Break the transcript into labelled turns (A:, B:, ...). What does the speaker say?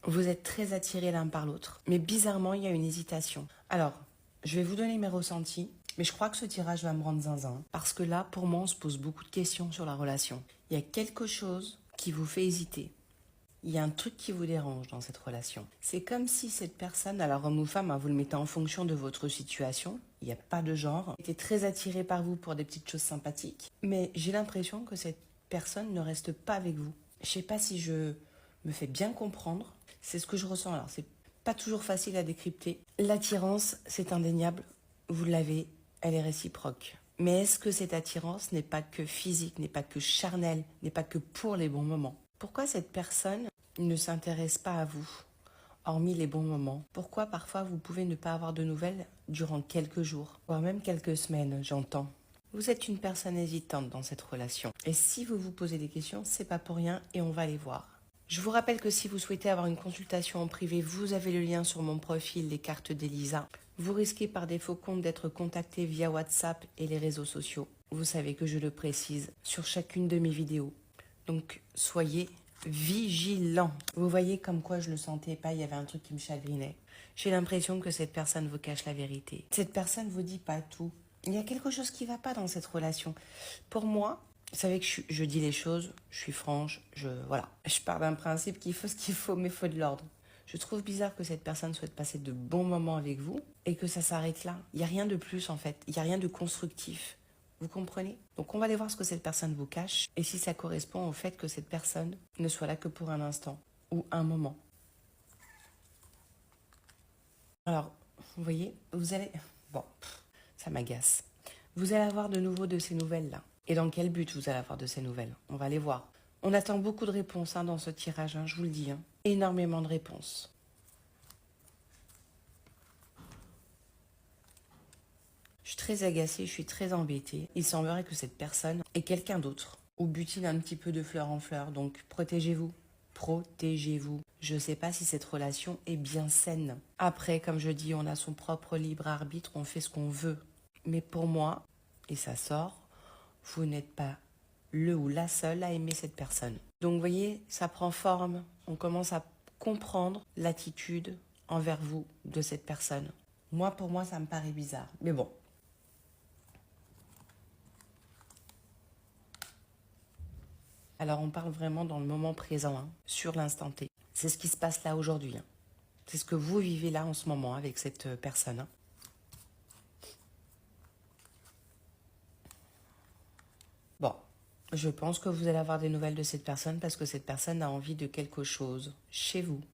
A: Vous êtes très attirés l'un par l'autre. Mais bizarrement, il y a une hésitation. Alors, je vais vous donner mes ressentis. Mais je crois que ce tirage va me rendre zinzin. Parce que là, pour moi, on se pose beaucoup de questions sur la relation. Il y a quelque chose qui vous fait hésiter. Il y a un truc qui vous dérange dans cette relation. C'est comme si cette personne, alors homme ou femme, hein, vous le mettez en fonction de votre situation, il n'y a pas de genre, était très attiré par vous pour des petites choses sympathiques, mais j'ai l'impression que cette personne ne reste pas avec vous. Je ne sais pas si je me fais bien comprendre, c'est ce que je ressens. Alors c'est pas toujours facile à décrypter. L'attirance, c'est indéniable, vous l'avez, elle est réciproque. Mais est-ce que cette attirance n'est pas que physique, n'est pas que charnelle, n'est pas que pour les bons moments? Pourquoi cette personne ne s'intéresse pas à vous, hormis les bons moments? Pourquoi parfois vous pouvez ne pas avoir de nouvelles durant quelques jours, voire même quelques semaines, j'entends? Vous êtes une personne hésitante dans cette relation. Et si vous vous posez des questions, c'est pas pour rien et on va les voir. Je vous rappelle que si vous souhaitez avoir une consultation en privé, vous avez le lien sur mon profil, les cartes d'Elisa. Vous risquez par défaut compte d'être contacté via WhatsApp et les réseaux sociaux. Vous savez que je le précise sur chacune de mes vidéos. Donc, soyez vigilants. Vous voyez comme quoi je le sentais pas, il y avait un truc qui me chagrinait. J'ai l'impression que cette personne vous cache la vérité. Cette personne vous dit pas tout. Il y a quelque chose qui va pas dans cette relation. Pour moi, vous savez que je dis les choses, je suis franche, voilà. Je pars d'un principe qu'il faut ce qu'il faut, mais il faut de l'ordre. Je trouve bizarre que cette personne souhaite passer de bons moments avec vous et que ça s'arrête là. Il n'y a rien de plus en fait, il n'y a rien de constructif. Vous comprenez? Donc on va aller voir ce que cette personne vous cache et si ça correspond au fait que cette personne ne soit là que pour un instant ou un moment. Alors, vous voyez, vous allez... Bon, ça m'agace. Vous allez avoir de nouveau de ces nouvelles-là. Et dans quel but vous allez avoir de ces nouvelles? On va les voir. On attend beaucoup de réponses dans ce tirage, je vous le dis. Énormément de réponses. Je suis très agacée, je suis très embêtée. Il semblerait que cette personne est quelqu'un d'autre ou butine un petit peu de fleur en fleur. Donc protégez-vous. Protégez-vous. Je ne sais pas si cette relation est bien saine. Après, comme je dis, on a son propre libre arbitre, on fait ce qu'on veut. Mais pour moi, et ça sort, vous n'êtes pas le ou la seule à aimer cette personne. Donc vous voyez, ça prend forme. On commence à comprendre l'attitude envers vous de cette personne. Moi, pour moi, ça me paraît bizarre. Mais bon. Alors on parle vraiment dans le moment présent, sur l'instant T. C'est ce qui se passe là aujourd'hui. C'est ce que vous vivez là en ce moment avec cette personne. Bon, je pense que vous allez avoir des nouvelles de cette personne parce que cette personne a envie de quelque chose chez vous.